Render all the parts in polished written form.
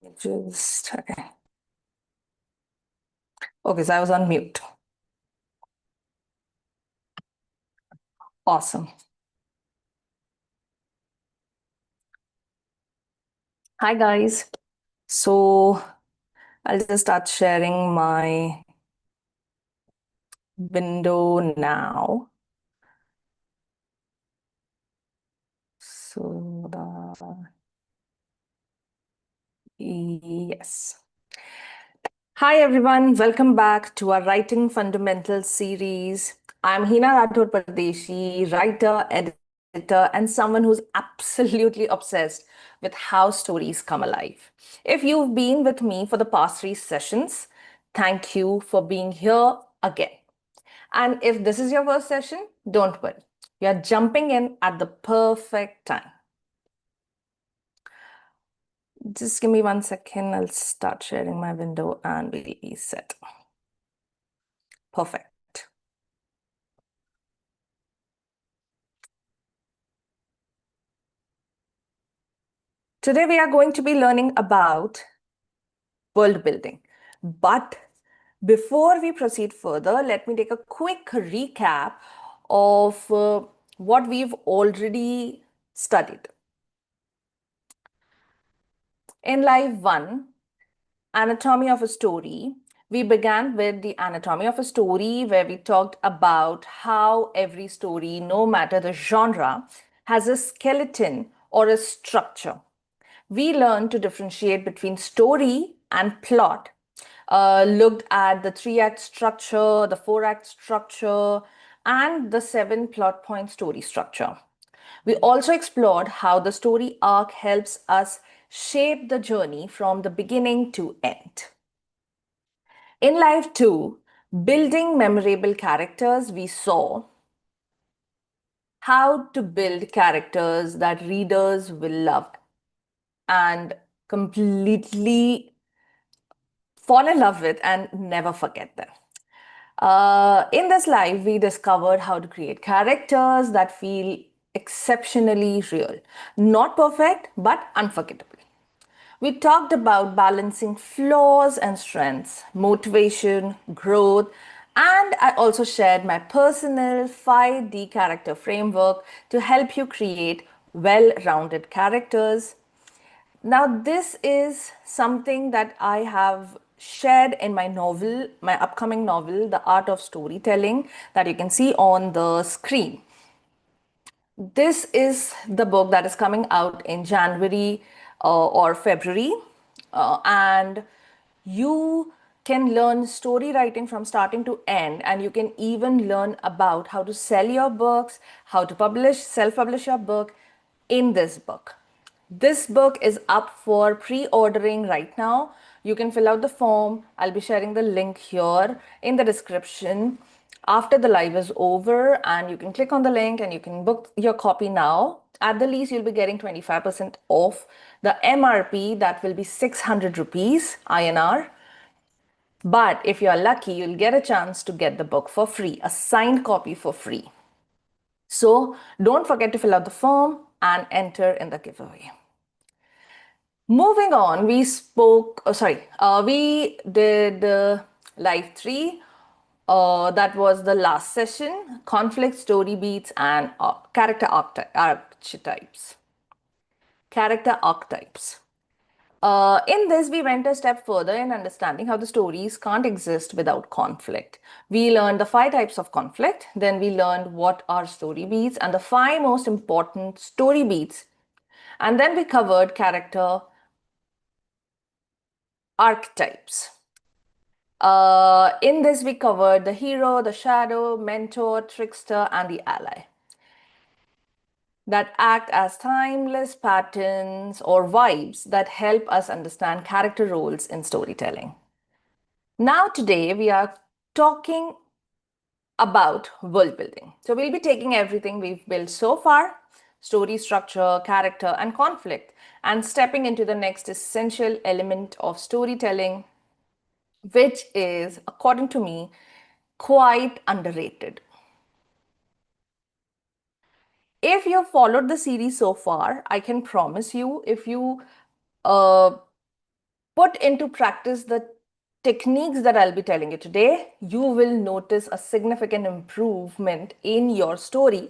Okay. Okay, so I was on mute. Awesome. Hi guys. So I'll just start sharing my window now. So yes. Hi everyone, welcome back to our Writing Fundamentals series. I'm Heena Rathore Pardeshi, writer, editor, and someone who's absolutely obsessed with how stories come alive. If you've been with me for the past three sessions, thank you for being here again. And if this is your first session, don't worry. You're jumping in at the perfect time. Just give me 1 second. I'll start sharing my window and we'll be set. Perfect. Today we are going to be learning about world building. But before we proceed further, let me take a quick recap of what we've already studied. In Live 1, Anatomy of a Story, we began with the anatomy of a story where we talked about how every story, no matter the genre, has a skeleton or a structure. We learned to differentiate between story and plot, looked at the 3-act structure, the 4-act structure, and the 7 plot point story structure. We also explored how the story arc helps us shape the journey from the beginning to end. In Life 2, Building Memorable Characters, we saw how to build characters that readers will love and completely fall in love with and never forget them. In this live, we discovered how to create characters that feel exceptionally real. Not perfect, but unforgettable. We talked about balancing flaws and strengths, motivation, growth, and I also shared my personal 5D character framework to help you create well rounded characters. Now, this is something that I have shared in my novel, my upcoming novel, The Art of Storytelling, that you can see on the screen. This is the book that is coming out in January or February, and you can learn story writing from starting to end, and you can even learn about how to sell your books, how to self-publish your book in this book. This book is up for pre-ordering right now. You can fill out the form. I'll be sharing the link here in the description after the live is over, and you can click on the link and you can book your copy now. At the least, you'll be getting 25% off the MRP, that will be 600 rupees INR. But if you're lucky, you'll get a chance to get the book for free, a signed copy for free. So don't forget to fill out the form and enter in the giveaway. Moving on, we did live 3. That was the last session, conflict, story beats, and character archetypes. Character archetypes. In this, we went a step further in understanding how the stories can't exist without conflict. We learned the 5 types of conflict, then we learned what are story beats and the 5 most important story beats. And then we covered character archetypes. In this, we covered the hero, the shadow, mentor, trickster, and the ally that act as timeless patterns or vibes that help us understand character roles in storytelling. Now, today, we are talking about world building. So, we'll be taking everything we've built so far, story structure, character, and conflict, and stepping into the next essential element of storytelling, which is, according to me, quite underrated. If you've followed the series so far, I can promise you, if you put into practice the techniques that I'll be telling you today, you will notice a significant improvement in your story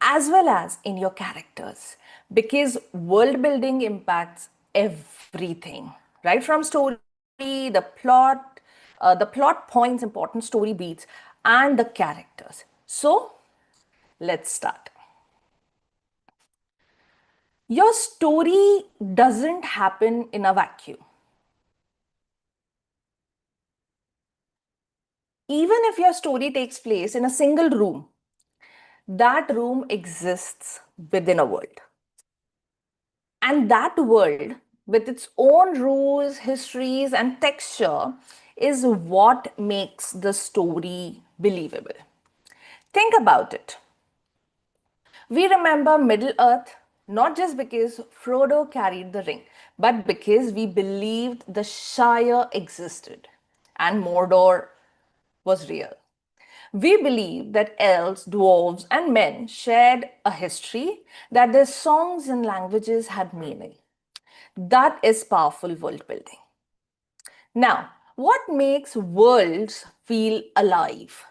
as well as in your characters, because world building impacts everything, right from story, the plot points, important story beats, and the characters. So let's start. Your story doesn't happen in a vacuum. Even if your story takes place in a single room, that room exists within a world. And that world, with its own rules, histories, and texture, is what makes the story believable. Think about it. We remember Middle Earth not just because Frodo carried the ring, but because we believed the Shire existed and Mordor was real. We believed that elves, dwarves, and men shared a history, that their songs and languages had meaning. That is powerful world building. Now, what makes worlds feel alive?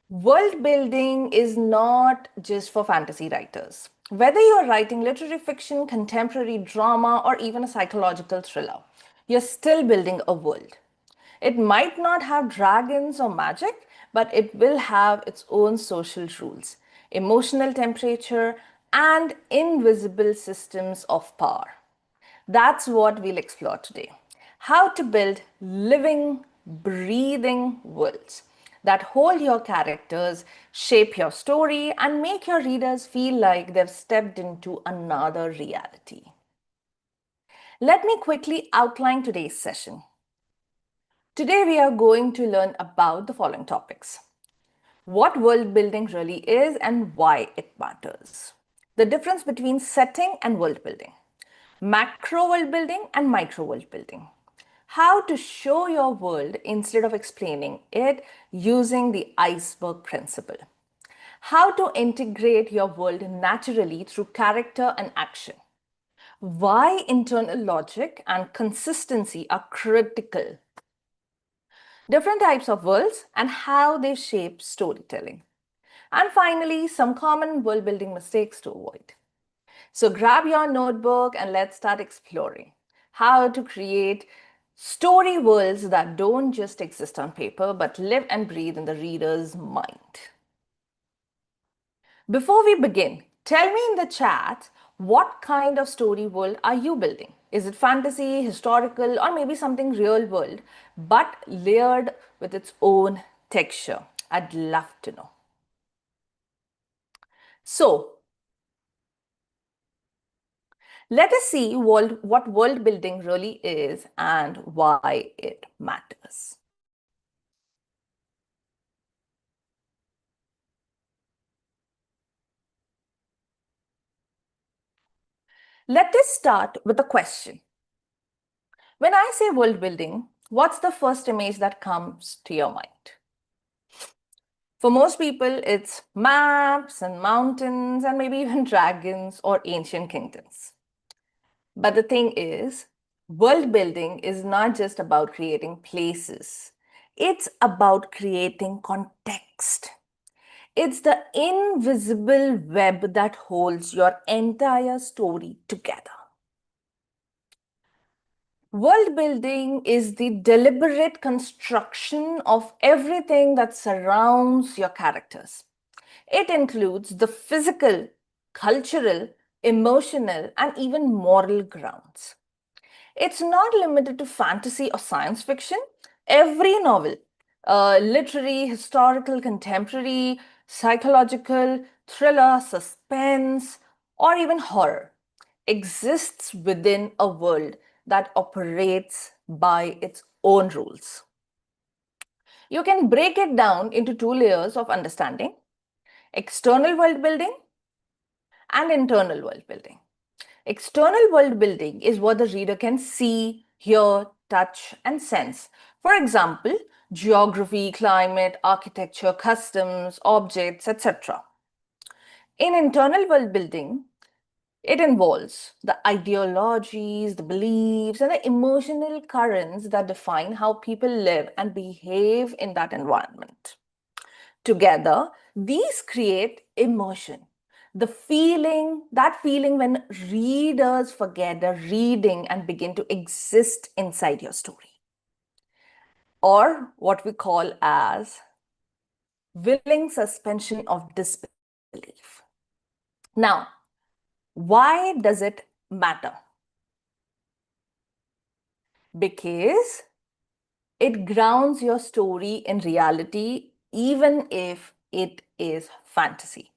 World building is not just for fantasy writers. Whether you're writing literary fiction, contemporary drama, or even a psychological thriller, you're still building a world. It might not have dragons or magic, but it will have its own social rules, emotional temperature, and invisible systems of power. That's what we'll explore today. How to build living, breathing worlds that hold your characters, shape your story, and make your readers feel like they've stepped into another reality. Let me quickly outline today's session. Today, we are going to learn about the following topics: what world building really is and why it matters, the difference between setting and world building, macro world building and micro world building, how to show your world instead of explaining it using the iceberg principle, how to integrate your world naturally through character and action, why internal logic and consistency are critical, different types of worlds and how they shape storytelling, and finally, some common world building mistakes to avoid. So grab your notebook and let's start exploring how to create story worlds that don't just exist on paper but live and breathe in the reader's mind. Before we begin, tell me in the chat, what kind of story world are you building? Is it fantasy, historical, or maybe something real world but layered with its own texture? I'd love to know. So, let us see what world building really is and why it matters. Let us start with a question. When I say world building, what's the first image that comes to your mind? For most people, it's maps and mountains and maybe even dragons or ancient kingdoms. But the thing is, world building is not just about creating places, it's about creating context. It's the invisible web that holds your entire story together. World building is the deliberate construction of everything that surrounds your characters. It includes the physical, cultural, emotional, and even moral grounds. It's not limited to fantasy or science fiction. Every novel, literary, historical, contemporary, psychological, thriller, suspense, or even horror, exists within a world that operates by its own rules. You can break it down into two layers of understanding: external world building and internal world building. External world building is what the reader can see, hear, touch, and sense. For example, geography, climate, architecture, customs, objects, etc. In internal world building, It involves the ideologies, the beliefs, and the emotional currents that define how people live and behave in that environment. Together, these create immersion. That feeling when readers forget the reading and begin to exist inside your story, or what we call as willing suspension of disbelief. Now, why does it matter? Because it grounds your story in reality, even if it is fantasy.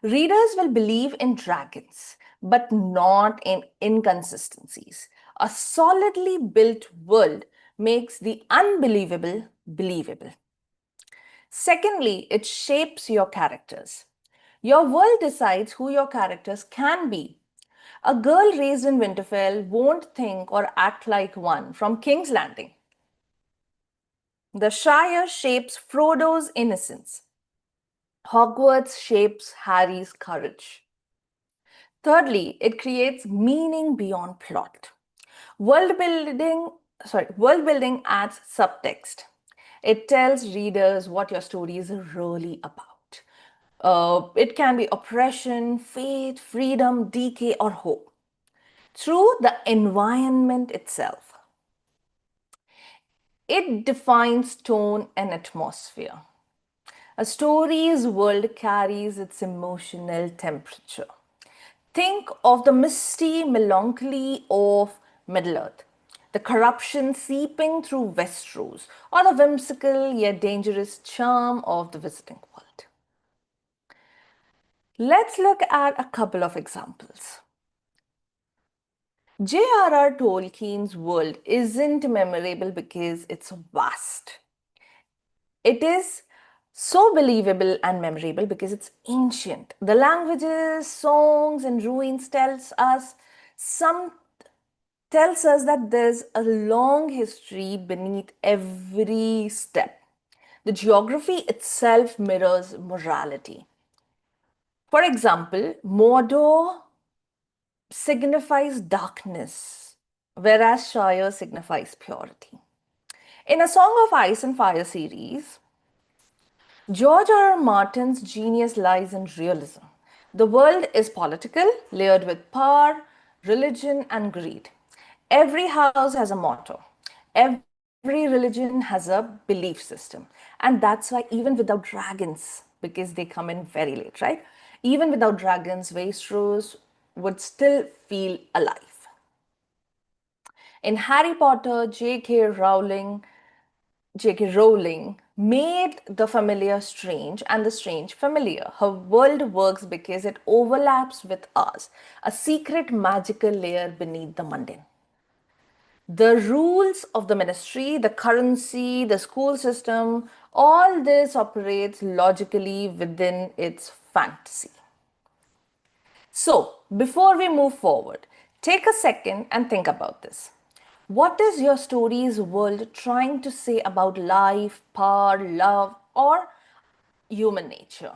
Readers will believe in dragons, but not in inconsistencies. A solidly built world makes the unbelievable believable. Secondly, it shapes your characters. Your world decides who your characters can be. A girl raised in Winterfell won't think or act like one from King's Landing. The Shire shapes Frodo's innocence. Hogwarts shapes Harry's courage. Thirdly, it creates meaning beyond plot. World building, world building adds subtext. It tells readers what your story is really about. It can be oppression, fate, freedom, decay, or hope through the environment itself. It defines tone and atmosphere. A story's world carries its emotional temperature. Think of the misty melancholy of Middle Earth, the corruption seeping through Westeros, or the whimsical yet dangerous charm of the Visiting World. Let's look at a couple of examples. J.R.R. Tolkien's world isn't memorable because it's vast. It is so believable and memorable because it's ancient. The languages, songs, and ruins tells us that there's a long history beneath every step. The geography itself mirrors morality. For example, Mordor signifies darkness, whereas Shire signifies purity. In A Song of Ice and Fire series, George R. R. Martin's genius lies in realism. The world is political, layered with power, religion, and greed. Every house has a motto. Every religion has a belief system. And that's why, even without dragons, because they come in very late, right? Even without dragons, Westeros would still feel alive. In Harry Potter, J.K. Rowling made the familiar strange and the strange familiar. Her world works because it overlaps with ours, a secret magical layer beneath the mundane. The rules of the ministry, the currency, the school system, all this operates logically within its fantasy. So, before we move forward, take a second and think about this. What is your story's world trying to say about life, power, love, or human nature?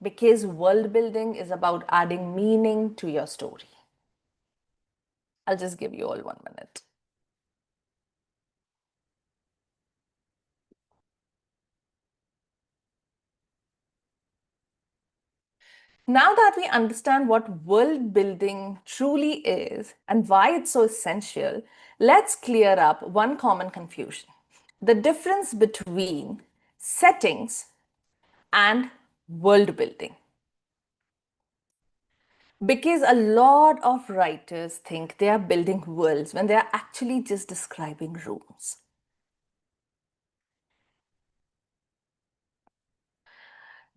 Because world building is about adding meaning to your story. I'll just give you all 1 minute. Now that we understand what world building truly is and why it's so essential, let's clear up one common confusion: the difference between settings and world building. Because a lot of writers think they are building worlds when they are actually just describing rooms.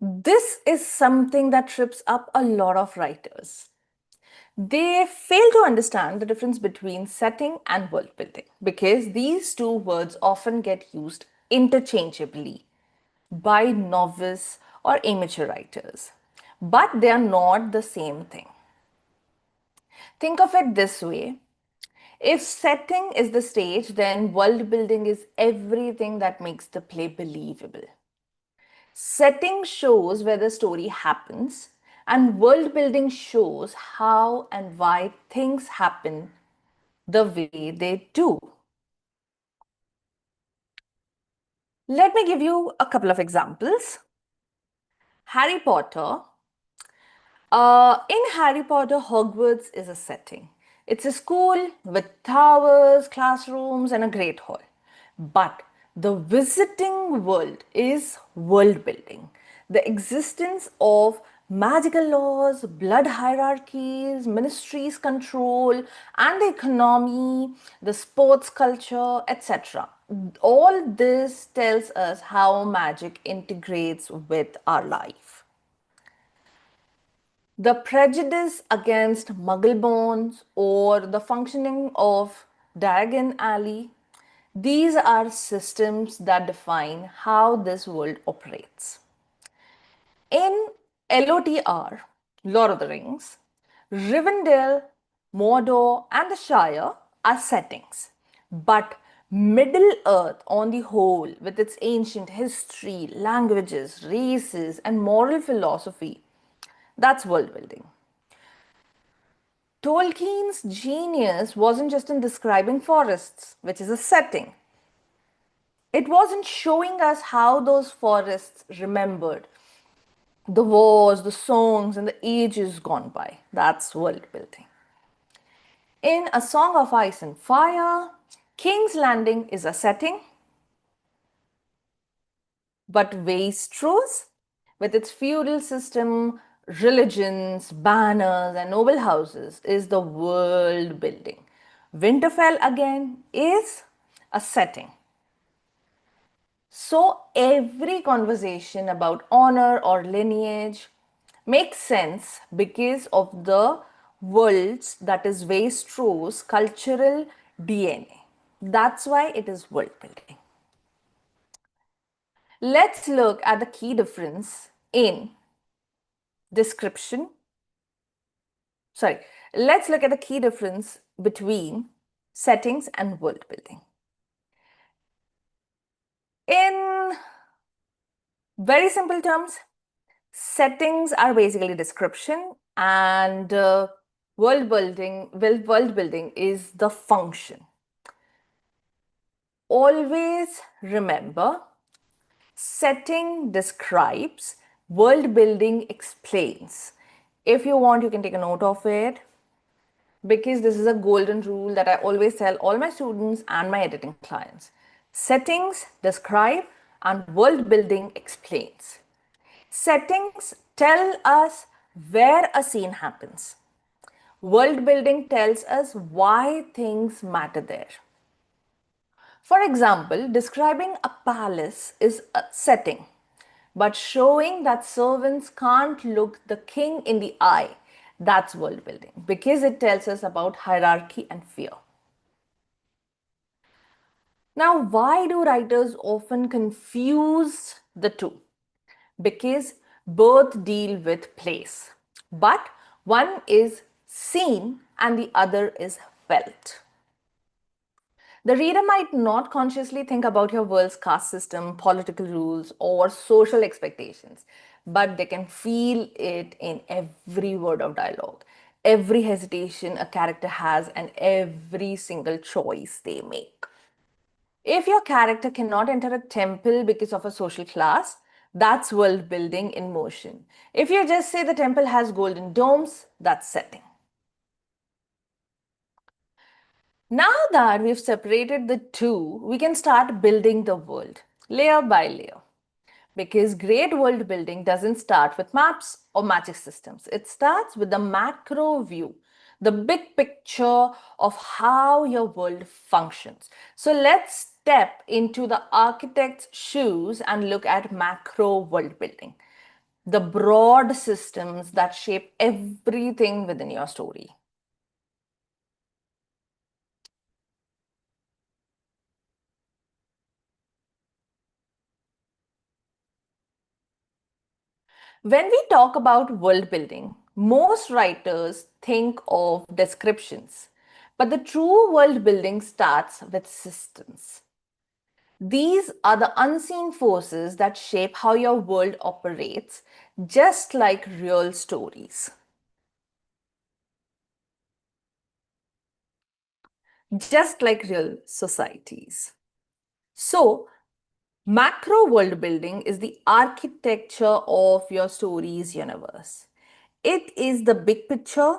This is something that trips up a lot of writers. They fail to understand the difference between setting and world building because these two words often get used interchangeably by novice or amateur writers, but they are not the same thing. Think of it this way: if setting is the stage, then world building is everything that makes the play believable. Setting shows where the story happens, And world building shows how and why things happen the way they do. Let me give you a couple of examples. Harry Potter. In Harry Potter, Hogwarts is a setting. It's a school with towers, classrooms, and a great hall. But the visiting world is world building. The existence of magical laws, blood hierarchies, ministries control, and the economy, the sports culture, etc. All this tells us how magic integrates with our life. The prejudice against Muggle-borns or the functioning of Diagon Alley, these are systems that define how this world operates. In LOTR, Lord of the Rings, Rivendell, Mordor, and the Shire are settings. But Middle Earth, on the whole, with its ancient history, languages, races, and moral philosophy, that's world building. Tolkien's genius wasn't just in describing forests, which is a setting. It wasn't showing us how those forests remembered the wars, the songs, and the ages gone by. That's world building. In A Song of Ice and Fire, King's Landing is a setting, but Westeros, with its feudal system, religions, banners, and noble houses, is the world building. Winterfell, again, is a setting. So every conversation about honor or lineage makes sense because of the world's, that is Westeros, cultural DNA. That's why it is world building. Let's look at the key difference in description. Sorry, let's look at the key difference between settings and world building. In very simple terms, settings are basically description, and world building is the function. Always remember, setting describes, world building explains. If you want, you can take a note of it, because this is a golden rule that I always tell all my students and my editing clients. Settings describe and world building explains. Settings tell us where a scene happens. World building tells us why things matter there. For example, describing a palace is a setting, but showing that servants can't look the king in the eye, that's world building, because it tells us about hierarchy and fear. Now, why do writers often confuse the two? Because both deal with place, but one is seen and the other is felt. The reader might not consciously think about your world's caste system, political rules, or social expectations, but they can feel it in every word of dialogue, every hesitation a character has, and every single choice they make. If your character cannot enter a temple because of a social class, that's world building in motion. If you just say the temple has golden domes, that's setting. Now that we've separated the two, we can start building the world layer by layer. Because great world building doesn't start with maps or magic systems. It starts with the macro view, the big picture of how your world functions. So let's step into the architect's shoes and look at macro world building, the broad systems that shape everything within your story. When we talk about world building, most writers think of descriptions, but the true world building starts with systems. These are the unseen forces that shape how your world operates, just like real stories. Just like real societies. So, macro world building is the architecture of your story's universe. It is the big picture,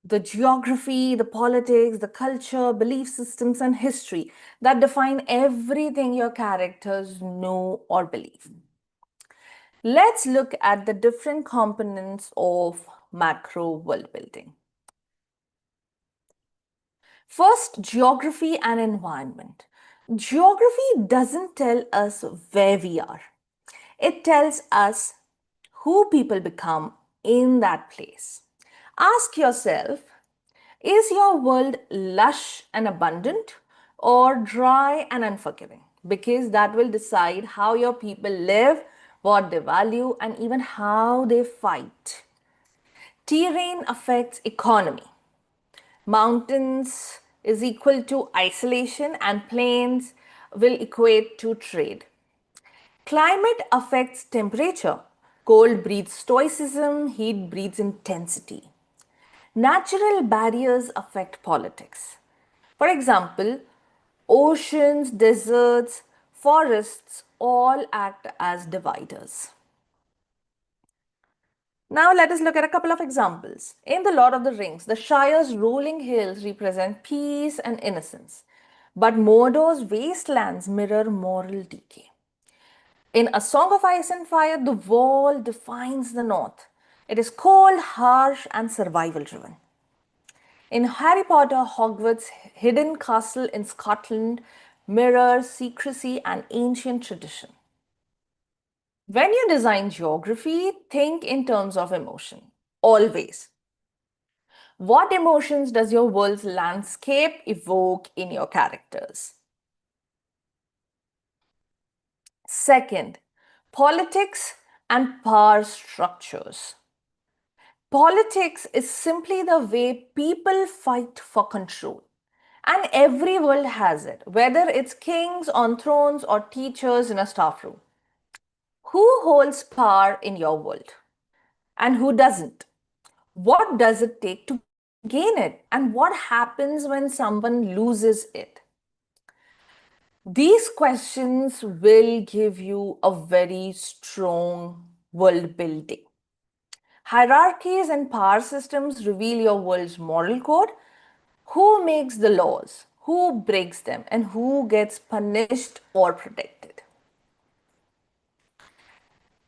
the geography, the politics, the culture, belief systems, and history that define everything your characters know or believe. Let's look at the different components of macro world building. First, geography and environment. Geography doesn't tell us where we are, it tells us who people become in that place. Ask yourself, is your world lush and abundant or dry and unforgiving? Because that will decide how your people live, what they value, and even how they fight. Terrain affects economy. Mountains is equal to isolation, and plains will equate to trade. Climate affects temperature. Cold breeds stoicism, heat breeds intensity. Natural barriers affect politics. For example, oceans, deserts, forests all act as dividers. Now let us look at a couple of examples. In The Lord of the Rings, the Shire's rolling hills represent peace and innocence, but Mordor's wastelands mirror moral decay. In A Song of Ice and Fire, the Wall defines the North. It is cold, harsh, and survival driven. In Harry Potter, Hogwarts' hidden castle in Scotland mirrors secrecy and ancient tradition. When you design geography, think in terms of emotion. Always. What emotions does your world's landscape evoke in your characters? Second, politics and power structures. Politics is simply the way people fight for control. And every world has it, whether it's kings on thrones or teachers in a staff room. Who holds power in your world and who doesn't? What does it take to gain it? And what happens when someone loses it? These questions will give you a very strong world building. Hierarchies and power systems reveal your world's moral code. Who makes the laws? Who breaks them? And who gets punished or protected?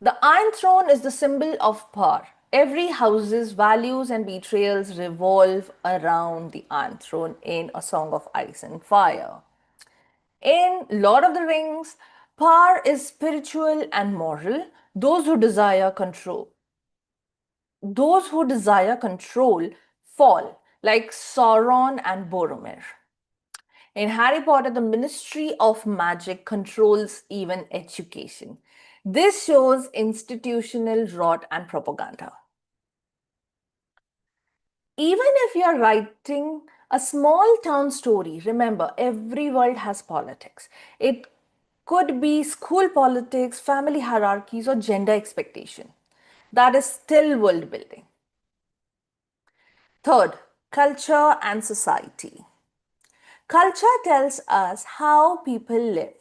The Iron Throne is the symbol of power. Every house's values and betrayals revolve around the Iron Throne in A Song of Ice and Fire. In Lord of the Rings, power is spiritual and moral. Those who desire control fall, like Sauron and Boromir. In Harry Potter, the Ministry of Magic controls even education. This shows institutional rot and propaganda. Even if you're writing a small town story, remember every world has politics. It could be school politics, family hierarchies, or gender expectation. That is still world building. Third, culture and society. Culture tells us how people live,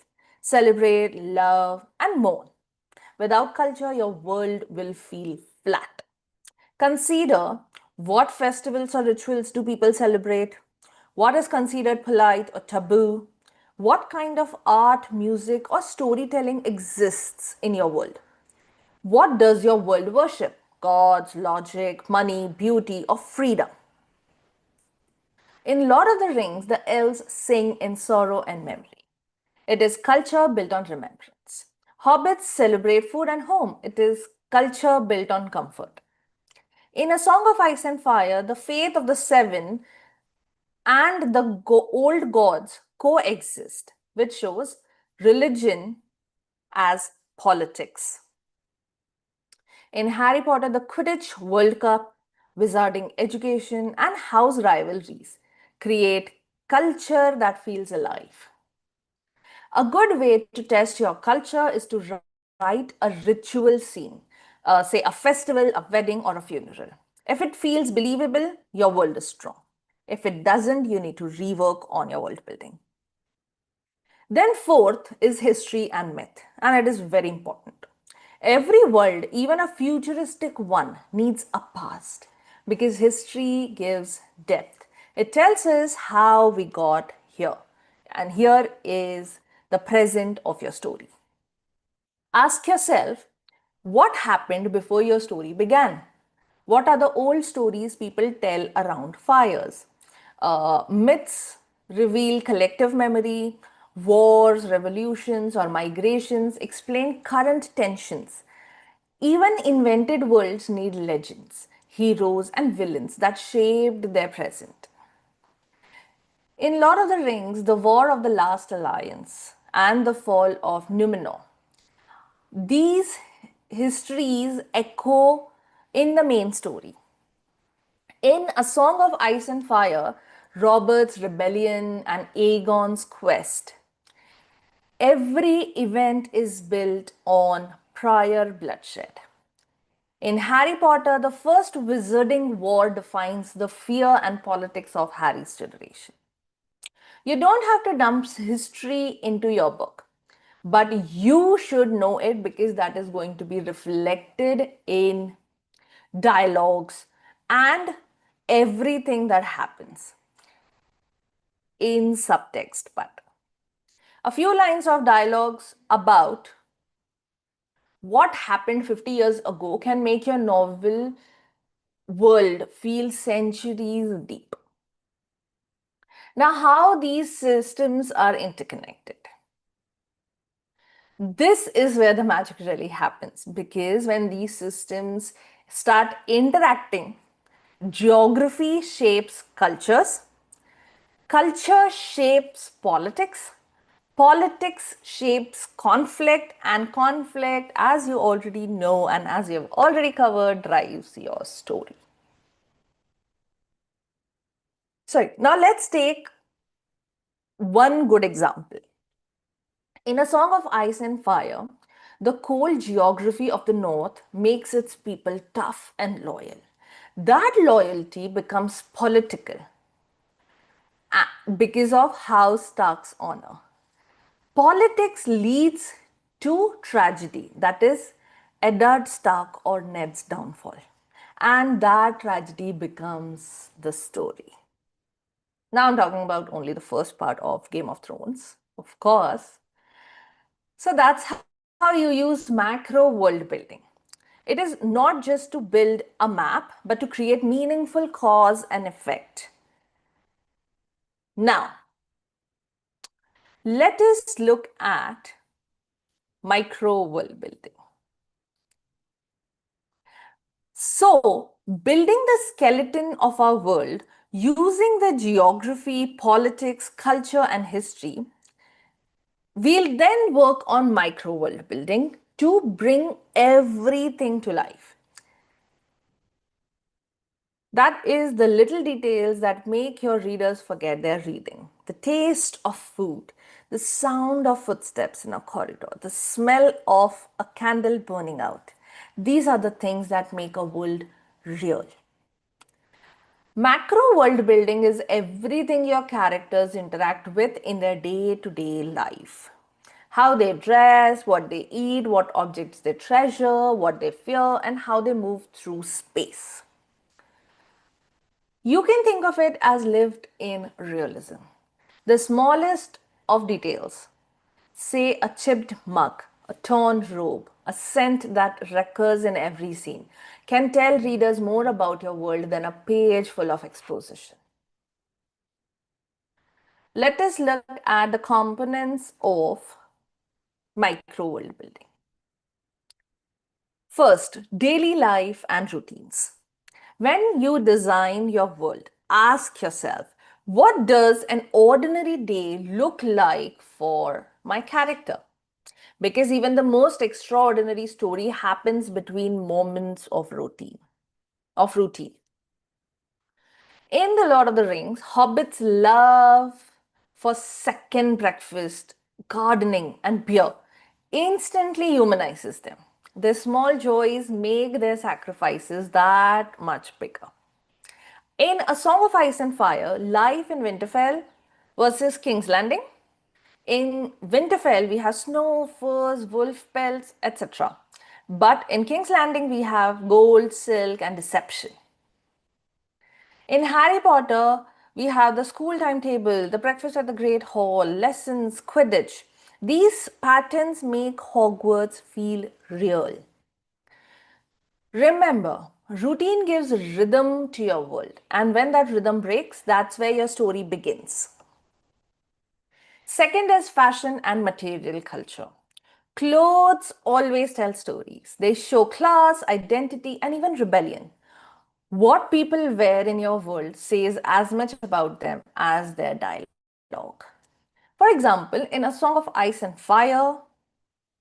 celebrate, love, and mourn. Without culture, your world will feel flat. Consider, what festivals or rituals do people celebrate? What is considered polite or taboo? What kind of art, music, or storytelling exists in your world? What does your world worship? Gods, logic, money, beauty, or freedom? In Lord of the Rings, the elves sing in sorrow and memory. It is culture built on remembrance. Hobbits celebrate food and home. It is culture built on comfort. In A Song of Ice and Fire, the faith of the seven and the old gods coexist, which shows religion as politics. In Harry Potter, the Quidditch World Cup, wizarding education, and house rivalries create culture that feels alive. A good way to test your culture is to write a ritual scene, say a festival, a wedding, or a funeral. If it feels believable, your world is strong. If it doesn't, you need to rework on your world building. Then, fourth is history and myth, and it is very important. Every world, even a futuristic one, needs a past because history gives depth. It tells us how we got here, and here is the present of your story. Ask yourself, what happened before your story began? What are the old stories people tell around fires? Myths reveal collective memory, wars, revolutions, or migrations explain current tensions. Even invented worlds need legends, heroes, and villains that shaped their present. In Lord of the Rings, the War of the Last Alliance and the fall of Numenor, these histories echo in the main story. In A Song of Ice and Fire, Robert's rebellion and Aegon's quest, every event is built on prior bloodshed. In Harry Potter, the first wizarding war defines the fear and politics of Harry's generation. You don't have to dump history into your book, but you should know it because that is going to be reflected in dialogues and everything that happens in subtext. But a few lines of dialogues about what happened 50 years ago can make your novel world feel centuries deep. Now, how these systems are interconnected. This is where the magic really happens because when these systems start interacting, geography shapes cultures, culture shapes politics, politics shapes conflict, and conflict, as you already know and as you have already covered, drives your story. So now let's take one good example. In A Song of Ice and Fire, the cold geography of the North makes its people tough and loyal. That loyalty becomes political because of House Stark's honor. Politics leads to tragedy, that is, Eddard Stark or Ned's downfall. And that tragedy becomes the story. Now I'm talking about only the first part of Game of Thrones, of course. So that's how you use macro world building. It is not just to build a map, but to create meaningful cause and effect. Now, let us look at micro world building. So, building the skeleton of our world using the geography, politics, culture, and history, we'll then work on micro world building to bring everything to life. That is the little details that make your readers forget their reading. The taste of food, the sound of footsteps in a corridor, the smell of a candle burning out. These are the things that make a world real. Macro world building is everything your characters interact with in their day-to-day life. How they dress, what they eat, what objects they treasure, what they fear, and how they move through space. You can think of it as lived in realism. The smallest of details, say a chipped mug, a torn robe, a scent that recurs in every scene, can tell readers more about your world than a page full of exposition. Let us look at the components of micro world building. First, daily life and routines. When you design your world, ask yourself, what does an ordinary day look like for my character? Because even the most extraordinary story happens between moments of routine. In The Lord of the Rings, hobbits love for second breakfast gardening, and beer instantly humanizes them. Their small joys make their sacrifices that much bigger. In A Song of Ice and Fire, life in Winterfell versus King's Landing. In Winterfell, we have snow, furs, wolf pelts, etc. But in King's Landing, we have gold, silk, and deception. In Harry Potter, we have the school timetable, the breakfast at the Great Hall, lessons, Quidditch. These patterns make Hogwarts feel real. Remember, routine gives rhythm to your world, and when that rhythm breaks, that's where your story begins. Second is fashion and material culture. Clothes always tell stories. They show class, identity, and even rebellion. What people wear in your world says as much about them as their dialogue. For example, in A Song of Ice and Fire,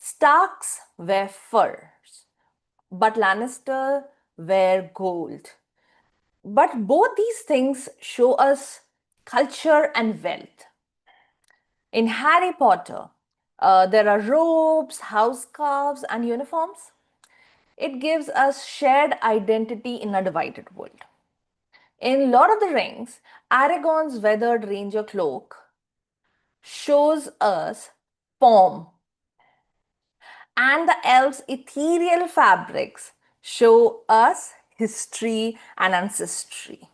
Starks wear furs, but Lannister wear gold. But both these things show us culture and wealth. In Harry Potter, there are robes, house scarves, and uniforms. It gives us shared identity in a divided world. In Lord of the Rings, Aragorn's weathered ranger cloak shows us form, and the elves' ethereal fabrics show us history and ancestry.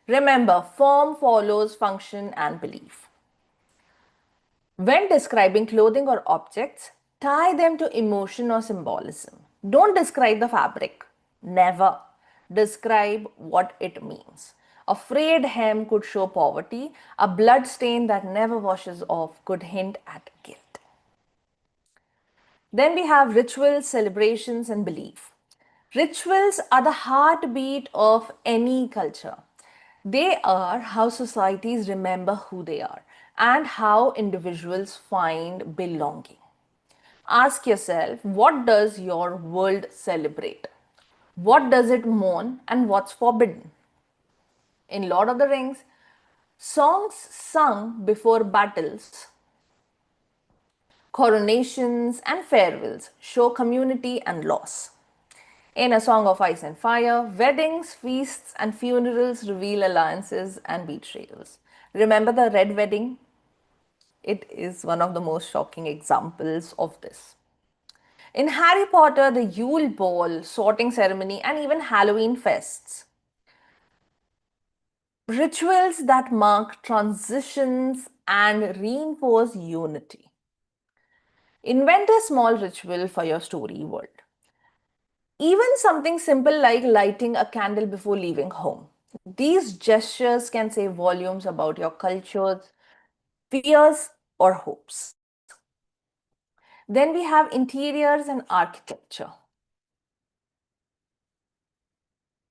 Remember, form follows function and belief. When describing clothing or objects, tie them to emotion or symbolism. Don't describe the fabric. Never. Describe what it means. A frayed hem could show poverty. A blood stain that never washes off could hint at guilt. Then we have rituals, celebrations, and belief. Rituals are the heartbeat of any culture. They are how societies remember who they are and how individuals find belonging. Ask yourself, what does your world celebrate? What does it mourn and what's forbidden? In Lord of the Rings, songs sung before battles, coronations, and farewells show community and loss. In A Song of Ice and Fire, weddings, feasts, and funerals reveal alliances and betrayals. Remember the Red Wedding? It is one of the most shocking examples of this. In Harry Potter, the Yule Ball, sorting ceremony, and even Halloween fests. Rituals that mark transitions and reinforce unity. Invent a small ritual for your story world. Even something simple like lighting a candle before leaving home. These gestures can say volumes about your cultures, fears, or hopes. Then we have interiors and architecture.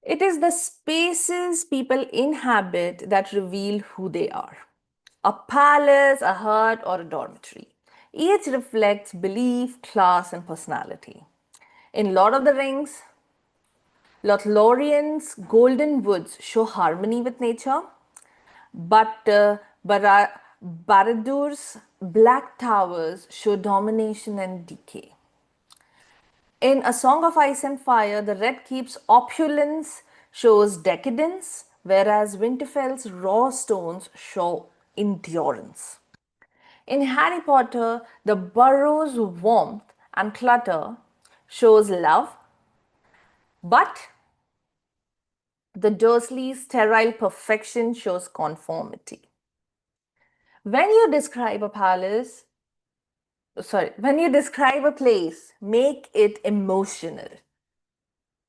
It is the spaces people inhabit that reveal who they are. A palace, a hut, or a dormitory. Each reflects belief, class, and personality. In Lord of the Rings, Lothlorien's golden woods show harmony with nature, but Baradur's black towers show domination and decay. In A Song of Ice and Fire, the red keep's opulence shows decadence, whereas Winterfell's raw stones show endurance. In Harry Potter, the burrow's warmth and clutter shows love, but the Dursley's sterile perfection shows conformity. When you describe a palace, when you describe a place, make it emotional.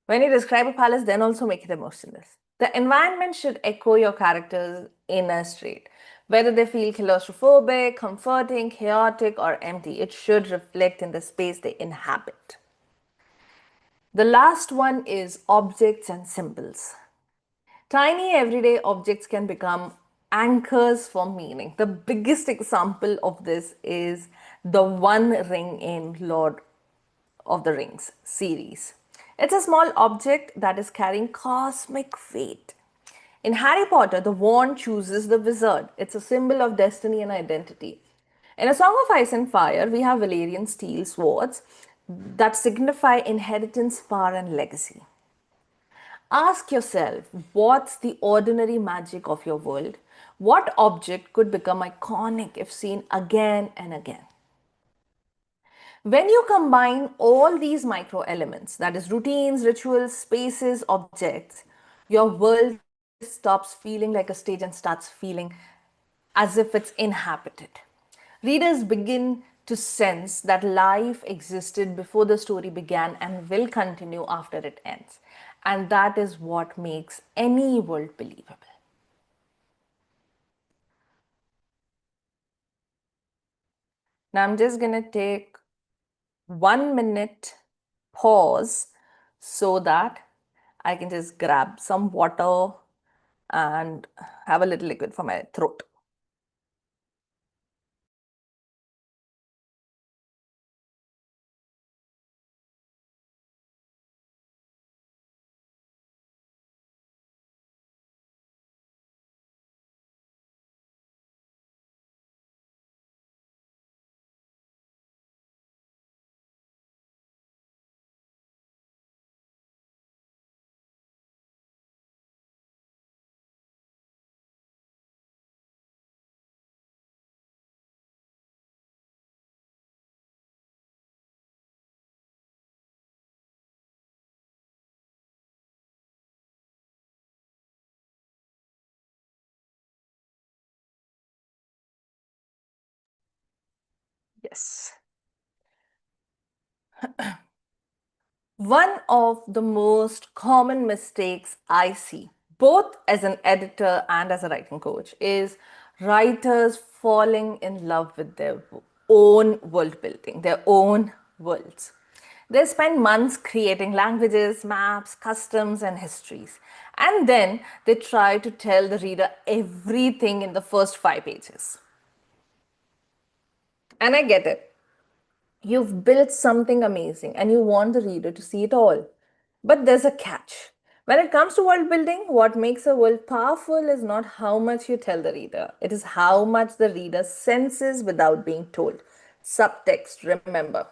When you describe a palace, then also make it emotional. The environment should echo your character's inner state. Whether they feel claustrophobic, comforting, chaotic, or empty, it should reflect in the space they inhabit. The last one is objects and symbols. Tiny everyday objects can become anchors for meaning. The biggest example of this is the One Ring in Lord of the Rings series. It's a small object that is carrying cosmic weight. In Harry Potter, the wand chooses the wizard. It's a symbol of destiny and identity. In A Song of Ice and Fire, we have Valyrian steel swords that signify inheritance, power, and legacy. Ask yourself, what's the ordinary magic of your world? What object could become iconic if seen again and again? When you combine all these micro elements, that is, routines, rituals, spaces, objects, your world stops feeling like a stage and starts feeling as if it's inhabited. Readers begin to sense that life existed before the story began and will continue after it ends. And that is what makes any world believable. Now, I'm just going to take 1 minute pause so that I can just grab some water and have a little liquid for my throat. Yes. One of the most common mistakes I see, both as an editor and as a writing coach, is writers falling in love with their own world building, their own worlds. They spend months creating languages, maps, customs, and histories. And then they try to tell the reader everything in the first 5 pages. And I get it. You've built something amazing and you want the reader to see it all. But there's a catch. When it comes to world building, what makes a world powerful is not how much you tell the reader, it is how much the reader senses without being told. Subtext, remember.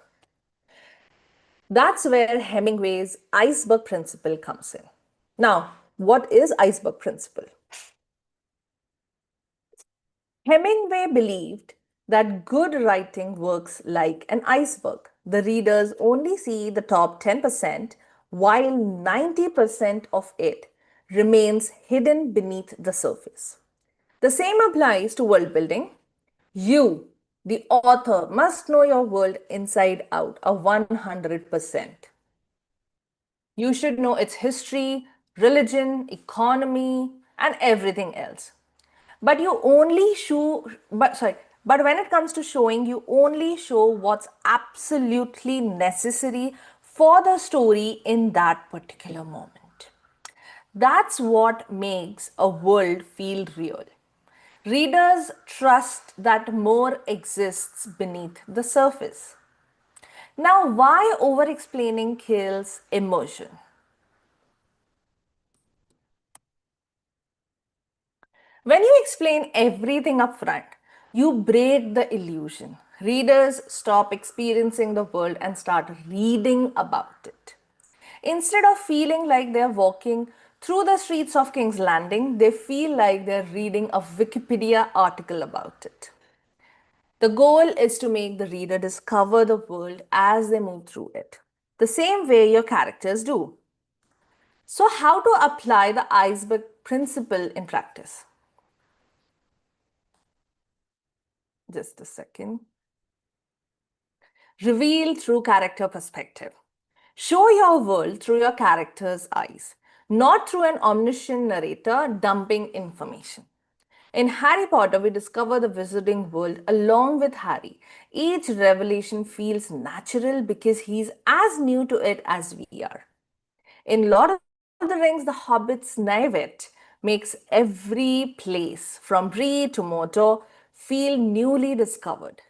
That's where Hemingway's Iceberg Principle comes in. Now, what is Iceberg Principle? Hemingway believed that good writing works like an iceberg. The readers only see the top 10%, while 90% of it remains hidden beneath the surface. The same applies to world building. You, the author, must know your world inside out, a 100%. You should know its history, religion, economy, and everything else. But you only show, but when it comes to showing, you only show what's absolutely necessary for the story in that particular moment. That's what makes a world feel real. Readers trust that more exists beneath the surface. Now, why over explaining kills immersion? When you explain everything up front, you break the illusion. Readers stop experiencing the world and start reading about it. Instead of feeling like they're walking through the streets of King's Landing, they feel like they're reading a Wikipedia article about it. The goal is to make the reader discover the world as they move through it, the same way your characters do. So, how to apply the iceberg principle in practice? Just a second. Reveal through character perspective. Show your world through your character's eyes, not through an omniscient narrator dumping information. In Harry Potter, we discover the wizarding world along with Harry. Each revelation feels natural because he's as new to it as we are. In Lord of the Rings, the Hobbit's naivete makes every place, from Bree to Mordor, feel newly discovered.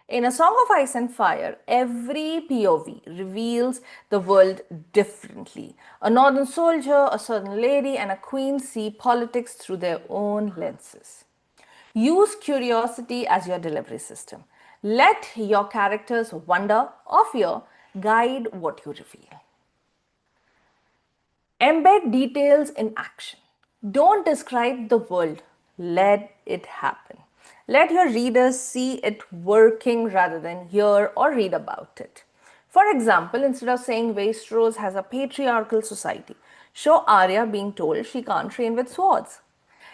In A Song of Ice and Fire, every POV reveals the world differently. A northern soldier, a southern lady, and a queen see politics through their own lenses. Use curiosity as your delivery system. Let your characters' wonder or fear guide what you reveal. Embed details in action. Don't describe the world, let it happen. Let your readers see it working rather than hear or read about it. For example, instead of saying Westeros has a patriarchal society, show Arya being told she can't train with swords.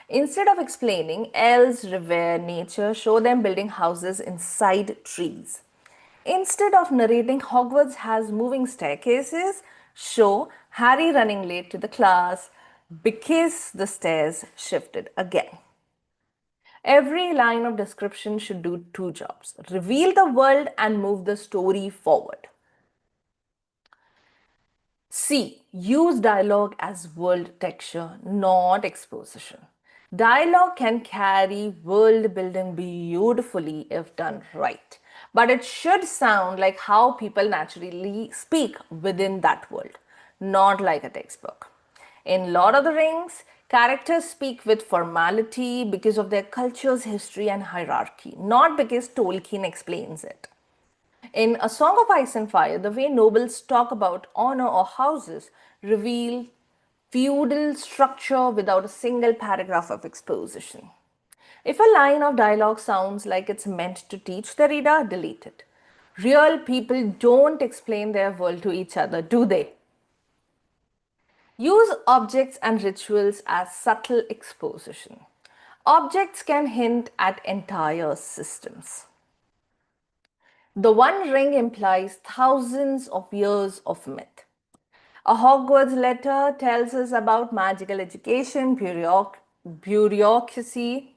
Instead of explaining elves revere nature, show them building houses inside trees. Instead of narrating Hogwarts has moving staircases, show Harry running late to the class because the stairs shifted again. Every line of description should do two jobs: reveal the world and move the story forward. C. Use dialogue as world texture, not exposition. Dialogue can carry world building beautifully if done right, but it should sound like how people naturally speak within that world, not like a textbook. In Lord of the Rings, characters speak with formality because of their culture's history and hierarchy, not because Tolkien explains it. In A Song of Ice and Fire, the way nobles talk about honor or houses reveal feudal structure without a single paragraph of exposition. If a line of dialogue sounds like it's meant to teach the reader, delete it. Real people don't explain their world to each other, do they? Use objects and rituals as subtle exposition. Objects can hint at entire systems. The One Ring implies thousands of years of myth. A Hogwarts letter tells us about magical education, bureaucracy,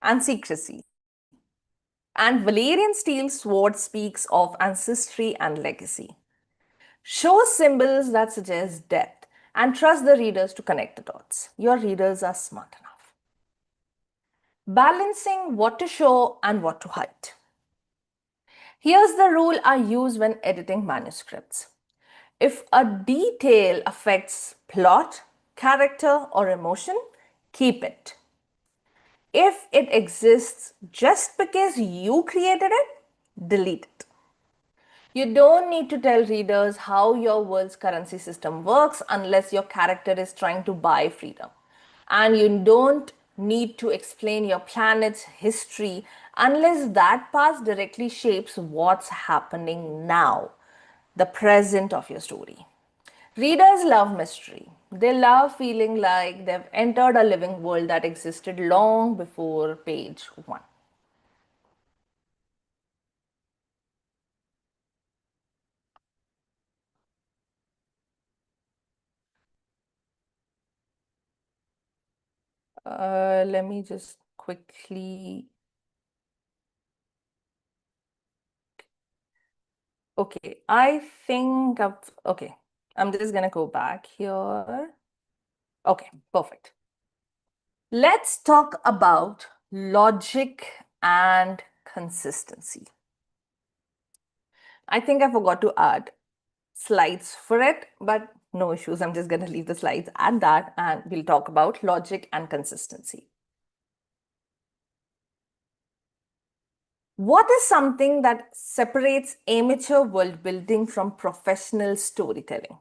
and secrecy. And Valerian steel sword speaks of ancestry and legacy. Show symbols that suggest depth and trust the readers to connect the dots. Your readers are smart enough. Balancing what to show and what to hide. Here's the rule I use when editing manuscripts. If a detail affects plot, character, or emotion, keep it. If it exists just because you created it, delete it. You don't need to tell readers how your world's currency system works unless your character is trying to buy freedom. And you don't need to explain your planet's history unless that past directly shapes what's happening now, the present of your story. Readers love mystery. They love feeling like they've entered a living world that existed long before page one. Let me just quickly. Okay, I think okay, I'm just gonna go back here. Okay, perfect. Let's talk about logic and consistency. I think I forgot to add slides for it, but no issues. I'm just going to leave the slides at that and we'll talk about logic and consistency. What is something that separates amateur world building from professional storytelling?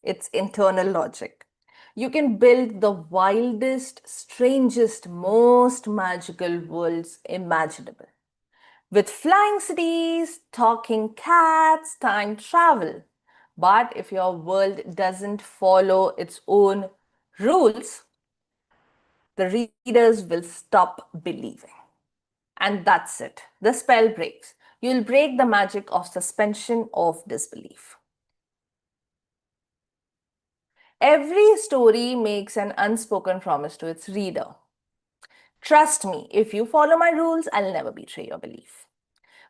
It's internal logic. You can build the wildest, strangest, most magical worlds imaginable, with flying cities, talking cats, time travel. But if your world doesn't follow its own rules, the readers will stop believing. And that's it. The spell breaks. You'll break the magic of suspension of disbelief. Every story makes an unspoken promise to its reader. Trust me, if you follow my rules, I'll never betray your belief.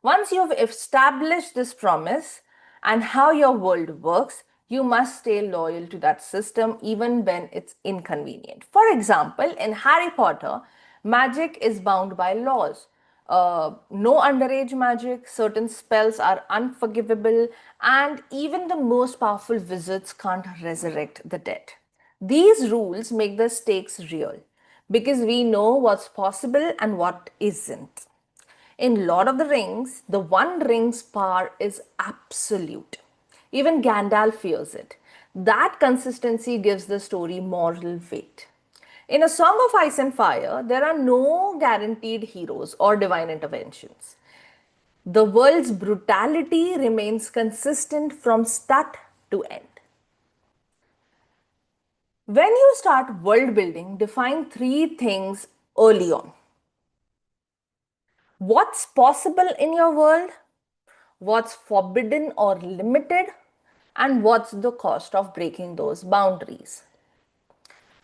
Once you've established this promise and how your world works, you must stay loyal to that system even when it's inconvenient. For example, in Harry Potter, magic is bound by laws. No underage magic, certain spells are unforgivable, and even the most powerful wizards can't resurrect the dead. These rules make the stakes real. because we know what's possible and what isn't. In Lord of the Rings, the One Ring's power is absolute. Even Gandalf fears it. That consistency gives the story moral weight. In A Song of Ice and Fire, there are no guaranteed heroes or divine interventions. The world's brutality remains consistent from start to end. When you start world building, define three things early on. What's possible in your world? What's forbidden or limited? And what's the cost of breaking those boundaries?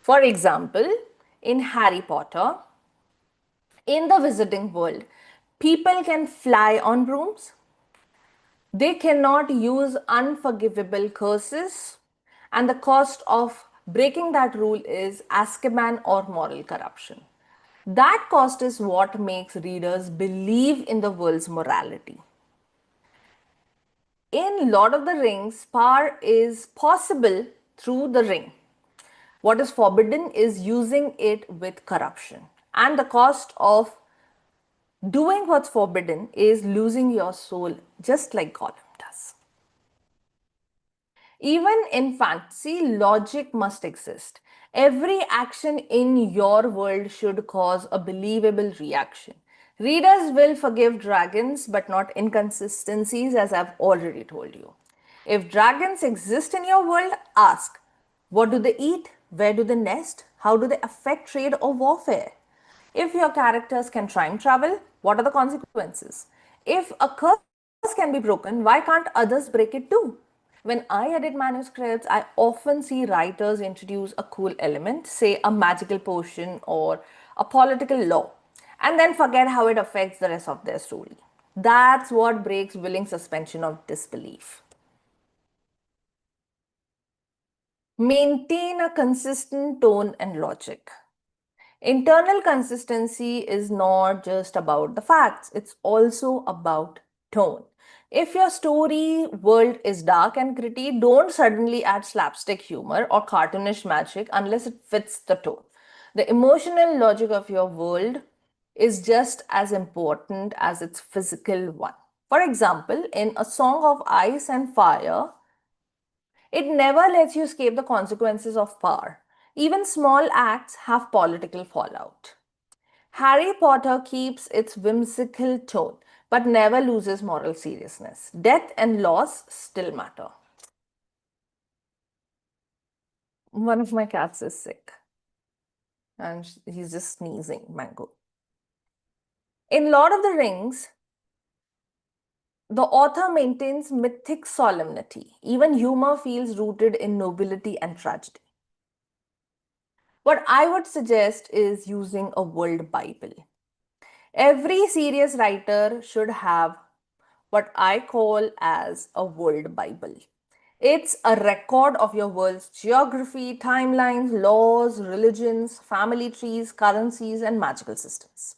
For example, in Harry Potter, in the Wizarding World, people can fly on brooms. They cannot use unforgivable curses, and the cost of breaking that rule is Azkaban or moral corruption. That cost is what makes readers believe in the world's morality. In Lord of the Rings, power is possible through the ring. What is forbidden is using it with corruption. And the cost of doing what's forbidden is losing your soul, just like Gollum does. Even in fantasy, logic must exist. Every action in your world should cause a believable reaction. Readers will forgive dragons, but not inconsistencies, as I've already told you. If dragons exist in your world, ask, what do they eat? Where do they nest? How do they affect trade or warfare? If your characters can time travel, what are the consequences? If a curse can be broken, why can't others break it too? When I edit manuscripts, I often see writers introduce a cool element, say a magical potion or a political law, and then forget how it affects the rest of their story. That's what breaks willing suspension of disbelief. Maintain a consistent tone and logic. Internal consistency is not just about the facts, it's also about tone. If your story world is dark and gritty, don't suddenly add slapstick humor or cartoonish magic unless it fits the tone. The emotional logic of your world is just as important as its physical one. For example, in A Song of Ice and Fire, it never lets you escape the consequences of power. Even small acts have political fallout. Harry Potter keeps its whimsical tone but never loses moral seriousness. Death and loss still matter. One of my cats is sick and he's just sneezing, Mango. In Lord of the Rings, the author maintains mythic solemnity. Even humor feels rooted in nobility and tragedy. What I would suggest is using a world Bible. Every serious writer should have what I call as a world Bible. It's a record of your world's geography, timelines, laws, religions, family trees, currencies, and magical systems.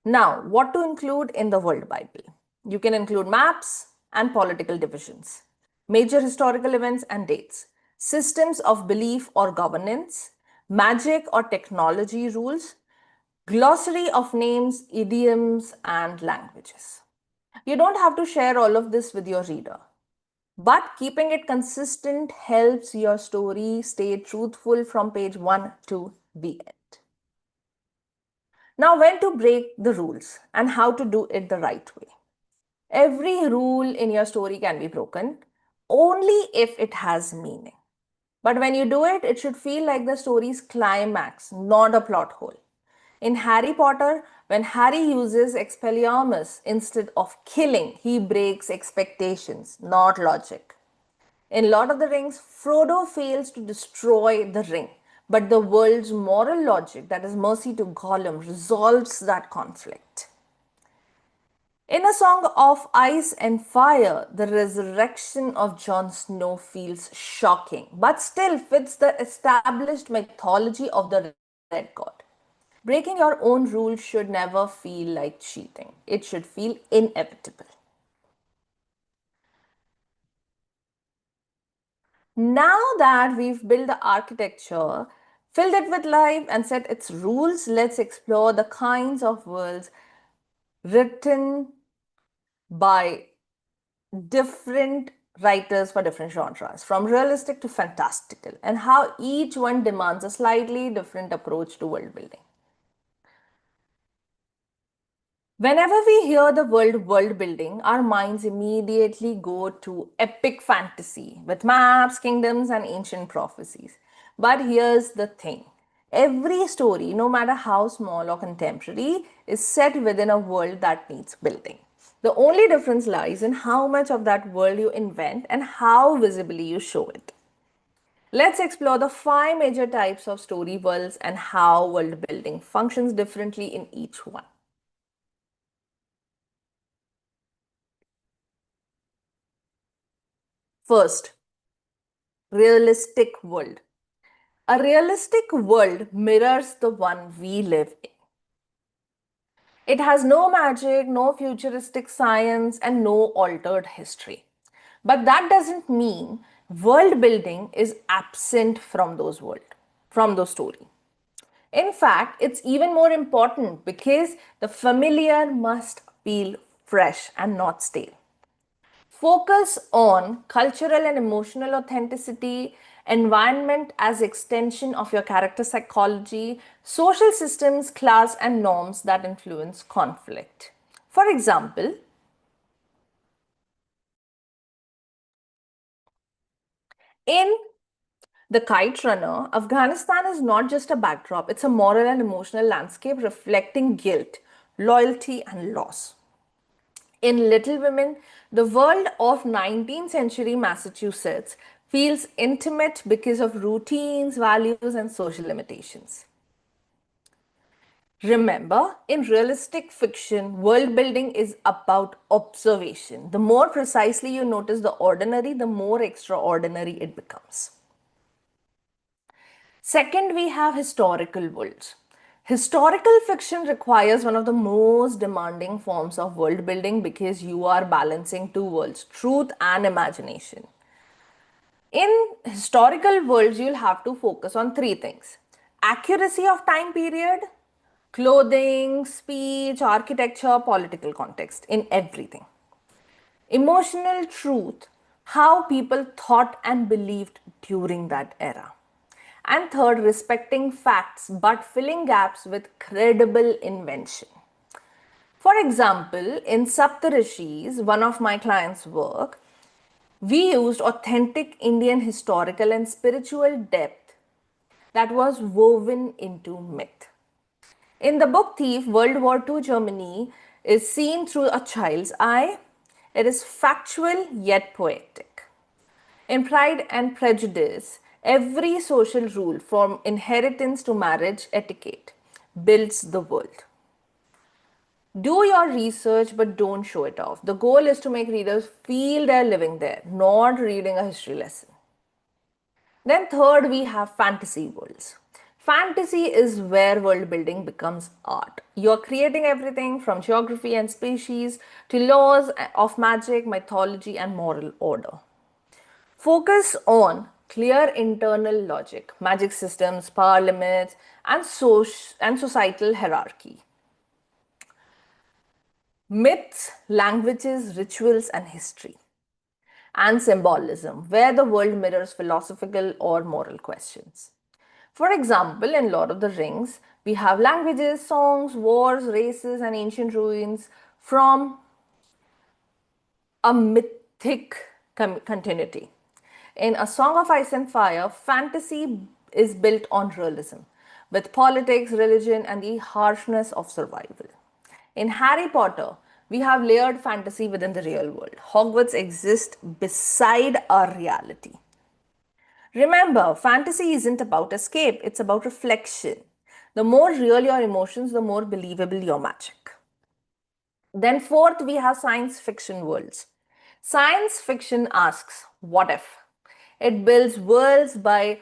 Now, what to include in the World Bible? You can include maps and political divisions, major historical events and dates, systems of belief or governance, magic or technology rules, glossary of names, idioms, and languages. You don't have to share all of this with your reader, but keeping it consistent helps your story stay truthful from page 1 to the end. Now, when to break the rules and how to do it the right way. Every rule in your story can be broken only if it has meaning. But when you do it, it should feel like the story's climax, not a plot hole. In Harry Potter, when Harry uses Expelliarmus instead of killing, he breaks expectations, not logic. In Lord of the Rings, Frodo fails to destroy the ring, but the world's moral logic, that is mercy to Gollum, resolves that conflict. In A Song of Ice and Fire, the resurrection of Jon Snow feels shocking, but still fits the established mythology of the Red God. Breaking your own rules should never feel like cheating. It should feel inevitable. Now that we've built the architecture, filled it with life, and set its rules. Let's explore the kinds of worlds written by different writers for different genres, from realistic to fantastical, and how each one demands a slightly different approach to world building. Whenever we hear the word world building, our minds immediately go to epic fantasy with maps, kingdoms, and ancient prophecies. But here's the thing, every story, no matter how small or contemporary, is set within a world that needs building. The only difference lies in how much of that world you invent and how visibly you show it. Let's explore the five major types of story worlds and how world building functions differently in each one. First, realistic world. A realistic world mirrors the one we live in. It has no magic, no futuristic science, and no altered history. But that doesn't mean world building is absent from those stories. In fact, it's even more important because the familiar must feel fresh and not stale. Focus on cultural and emotional authenticity, environment as extension of your character psychology, social systems, class and norms that influence conflict. For example, in The Kite Runner, Afghanistan is not just a backdrop, it's a moral and emotional landscape reflecting guilt, loyalty and loss. In Little Women, the world of 19th century Massachusetts feels intimate because of routines, values, and social limitations. Remember, in realistic fiction, world building is about observation. The more precisely you notice the ordinary, the more extraordinary it becomes. Second, we have historical worlds. Historical fiction requires one of the most demanding forms of world building because you are balancing two worlds, truth and imagination. In historical worlds, you'll have to focus on three things: accuracy of time period, clothing, speech, architecture, political context, in everything. Emotional truth, how people thought and believed during that era. And third, respecting facts but filling gaps with credible invention. For example, in Saptarishis, one of my clients' work, we used authentic Indian historical and spiritual depth that was woven into myth. In the book Thief, World War II Germany is seen through a child's eye. It is factual yet poetic. In Pride and Prejudice, every social rule from inheritance to marriage etiquette builds the world. Do your research but don't show it off. The goal is to make readers feel they're living there, not reading a history lesson. Then, third, we have fantasy worlds. Fantasy is where world building becomes art. You're creating everything from geography and species to laws of magic, mythology, and moral order. Focus on clear internal logic, magic systems, power limits, and societal hierarchy. Myths, languages, rituals, and history. And symbolism, where the world mirrors philosophical or moral questions. For example, in Lord of the Rings, we have languages, songs, wars, races, and ancient ruins from a mythic continuity. In A Song of Ice and Fire, fantasy is built on realism, with politics, religion, and the harshness of survival. In Harry Potter, we have layered fantasy within the real world. Hogwarts exists beside our reality. Remember, fantasy isn't about escape, it's about reflection. The more real your emotions, the more believable your magic. Then, fourth, we have science fiction worlds. Science fiction asks, what if? It builds worlds by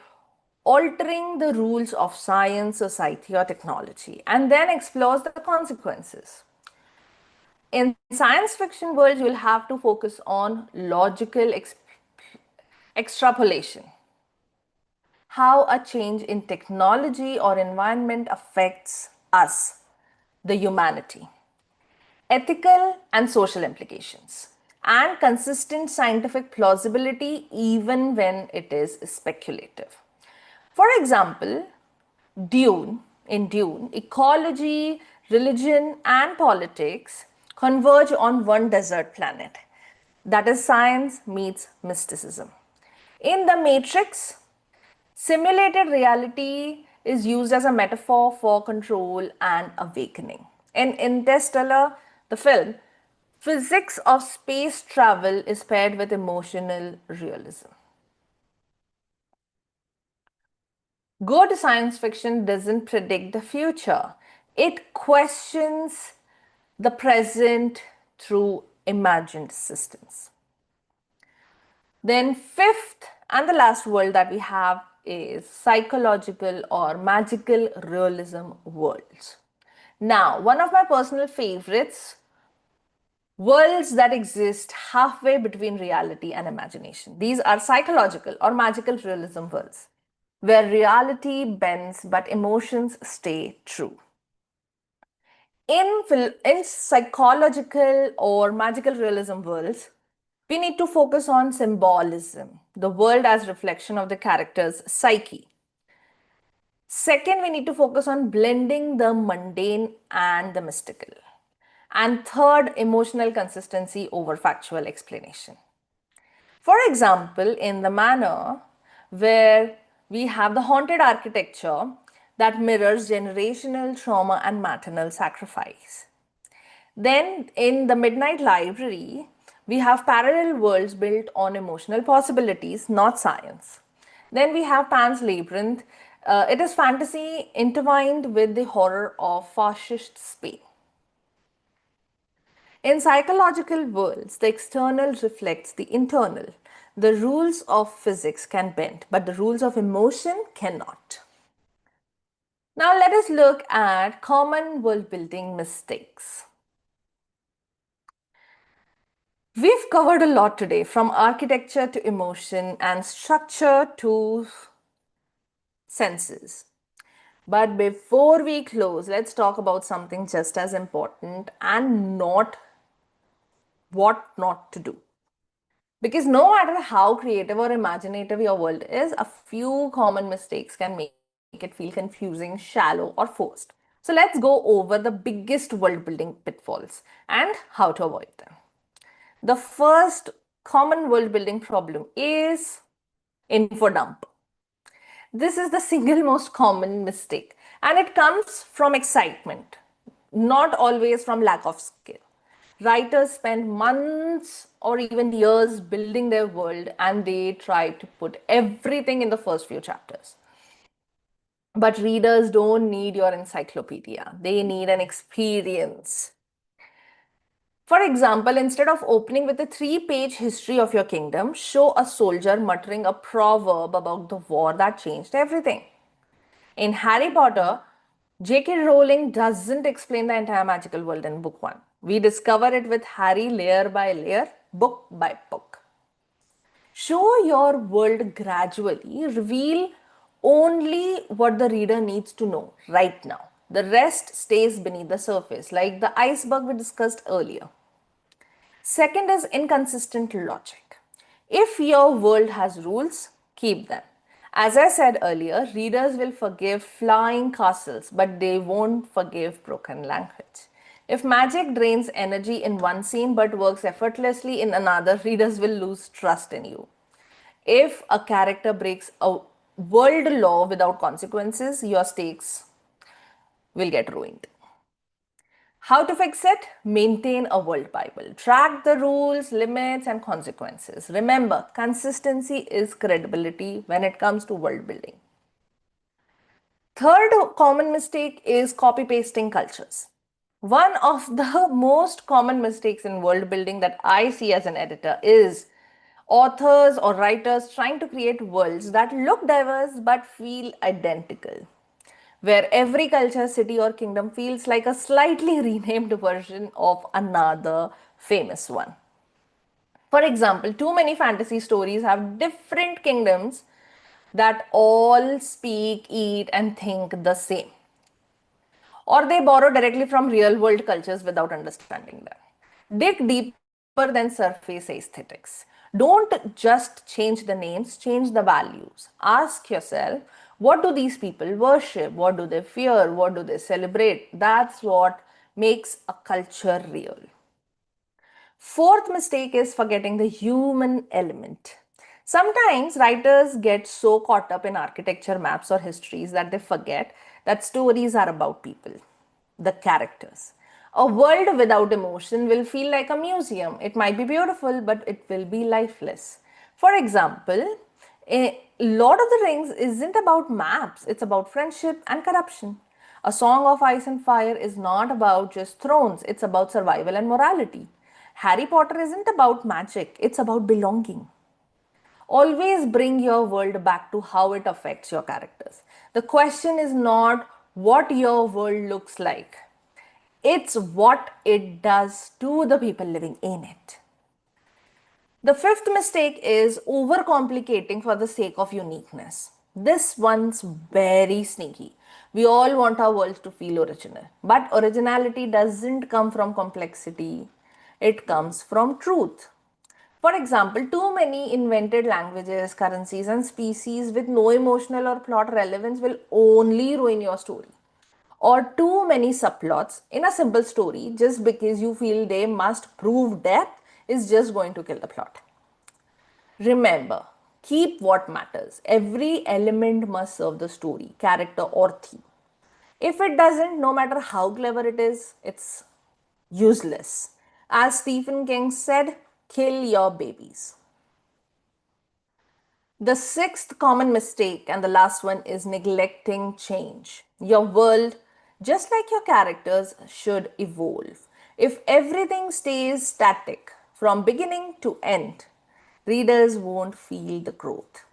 altering the rules of science, society, or technology, and then explores the consequences. In science fiction worlds, you'll have to focus on logical extrapolation. how a change in technology or environment affects us, the humanity, ethical and social implications, and consistent scientific plausibility even when it is speculative. For example, in Dune, ecology, religion, and politics converge on one desert planet. That is, science meets mysticism. In The Matrix, simulated reality is used as a metaphor for control and awakening. In Interstellar, the film, physics of space travel is paired with emotional realism. Good science fiction doesn't predict the future, it questions the present through imagined systems. Then, fifth and the last world that we have is psychological or magical realism worlds. Now, one of my personal favorites, worlds that exist halfway between reality and imagination. These are psychological or magical realism worlds, where reality bends but emotions stay true. In psychological or magical realism worlds, we need to focus on symbolism, the world as reflection of the character's psyche. Second, we need to focus on blending the mundane and the mystical. And third, emotional consistency over factual explanation. For example, in the manner where we have the haunted architecture that mirrors generational trauma and maternal sacrifice. Then, in the Midnight Library, we have parallel worlds built on emotional possibilities, not science. Then we have Pan's Labyrinth. It is fantasy intertwined with the horror of fascist Spain. In psychological worlds, the external reflects the internal. The rules of physics can bend, but the rules of emotion cannot. Now let us look at common world building mistakes. We've covered a lot today, from architecture to emotion and structure to senses. But before we close, let's talk about something just as important and not what not to do. Because no matter how creative or imaginative your world is, a few common mistakes can make it feel confusing, shallow, or forced. So let's go over the biggest world building pitfalls and how to avoid them. The first common world building problem is info dump. This is the single most common mistake, and it comes from excitement, not always from lack of skill. Writers spend months or even years building their world, and they try to put everything in the first few chapters. But readers don't need your encyclopedia, they need an experience. For example, instead of opening with a 3-page history of your kingdom, show a soldier muttering a proverb about the war that changed everything. In Harry Potter, J.K. Rowling doesn't explain the entire magical world in book 1. We discover it with Harry layer by layer, book by book. Show your world gradually, reveal only what the reader needs to know right now. The rest stays beneath the surface, like the iceberg we discussed earlier. Second is inconsistent logic. If your world has rules, keep them. As I said earlier, readers will forgive flying castles, but they won't forgive broken language. If magic drains energy in one scene but works effortlessly in another, readers will lose trust in you. If a character breaks a world law without consequences, your stakes will get ruined. How to fix it? Maintain a world Bible. Track the rules, limits, and consequences. Remember, consistency is credibility when it comes to world building. Third common mistake is copy pasting cultures. One of the most common mistakes in world building that I see as an editor is authors or writers trying to create worlds that look diverse but feel identical, where every culture, city, or kingdom feels like a slightly renamed version of another famous one. For example, too many fantasy stories have different kingdoms that all speak, eat, and think the same, or they borrow directly from real world cultures without understanding them. Dig deeper than surface aesthetics. Don't just change the names, change the values. Ask yourself, what do these people worship? What do they fear? What do they celebrate? That's what makes a culture real. Fourth mistake is forgetting the human element. Sometimes writers get so caught up in architecture, maps, or histories that they forget that stories are about people, the characters. A world without emotion will feel like a museum. It might be beautiful, but it will be lifeless. For example, a Lord of the Rings isn't about maps, it's about friendship and corruption. A Song of Ice and Fire is not about just thrones, it's about survival and morality. Harry Potter isn't about magic, it's about belonging. Always bring your world back to how it affects your characters. The question is not what your world looks like, it's what it does to the people living in it. The fifth mistake is overcomplicating for the sake of uniqueness. This one's very sneaky. We all want our worlds to feel original, but originality doesn't come from complexity, it comes from truth. For example, too many invented languages, currencies, and species with no emotional or plot relevance will only ruin your story. Or too many subplots in a simple story just because you feel they must prove depth is just going to kill the plot. Remember, keep what matters. Every element must serve the story, character, or theme. If it doesn't, no matter how clever it is, it's useless. As Stephen King said, kill your babies. The sixth common mistake, and the last one, is neglecting change. Your world, just like your characters, should evolve. If everything stays static from beginning to end, readers won't feel the growth.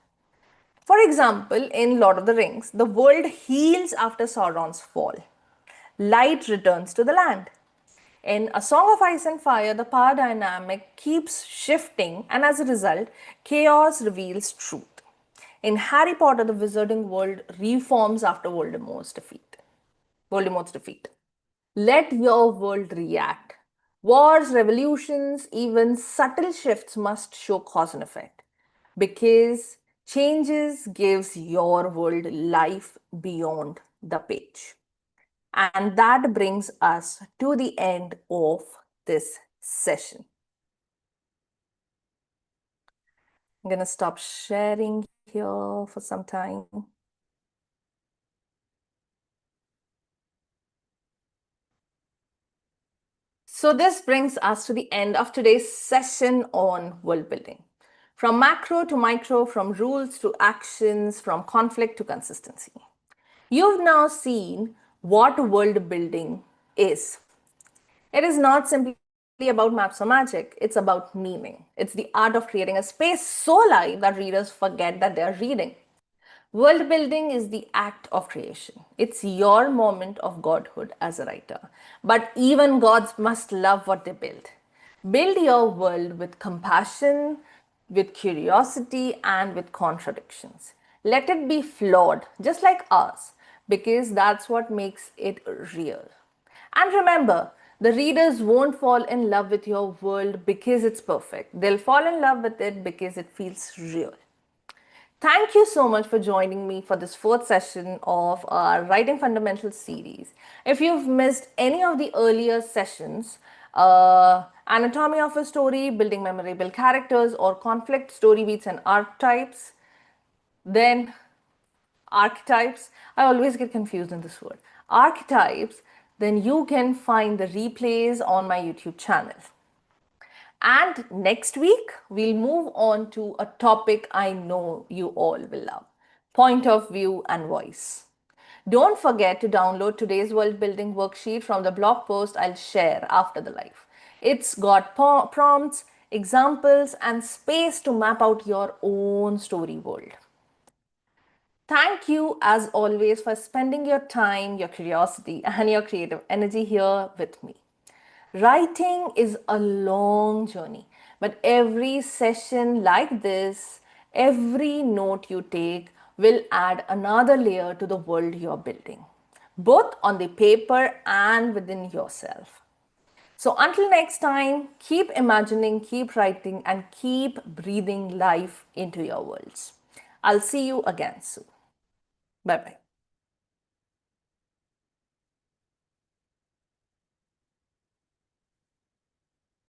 For example, in Lord of the Rings, the world heals after Sauron's fall. Light returns to the land. In A Song of Ice and Fire, the power dynamic keeps shifting, and as a result, chaos reveals truth. In Harry Potter, the wizarding world reforms after Voldemort's defeat. Let your world react. Wars, revolutions, even subtle shifts must show cause and effect because changes gives your world life beyond the page. And that brings us to the end of this session. I'm going to stop sharing here for some time. So this brings us to the end of today's session on world building. From macro to micro, from rules to actions, from conflict to consistency. You've now seen what world building is. It is not simply about maps or magic, it's about meaning. It's the art of creating a space so alive that readers forget that they are reading. World building is the act of creation. It's your moment of godhood as a writer. But even gods must love what they build. Build your world with compassion, with curiosity, and with contradictions. Let it be flawed, just like ours, because that's what makes it real. And remember, the readers won't fall in love with your world because it's perfect. They'll fall in love with it because it feels real. Thank you so much for joining me for this fourth session of our Writing Fundamentals series. If you've missed any of the earlier sessions, Anatomy of a Story, Building Memorable Characters, or Conflict, Story Beats, and Archetypes, then archetypes, I always get confused in this word, archetypes, then you can find the replays on my YouTube channel. And next week, we'll move on to a topic I know you all will love, point of view and voice. Don't forget to download today's world building worksheet from the blog post I'll share after the live. It's got prompts, examples, and space to map out your own story world. Thank you, as always, for spending your time, your curiosity, and your creative energy here with me. Writing is a long journey, but every session like this, every note you take will add another layer to the world you're building, both on the paper and within yourself. So until next time, keep imagining, keep writing, and keep breathing life into your worlds. I'll see you again soon. Bye bye.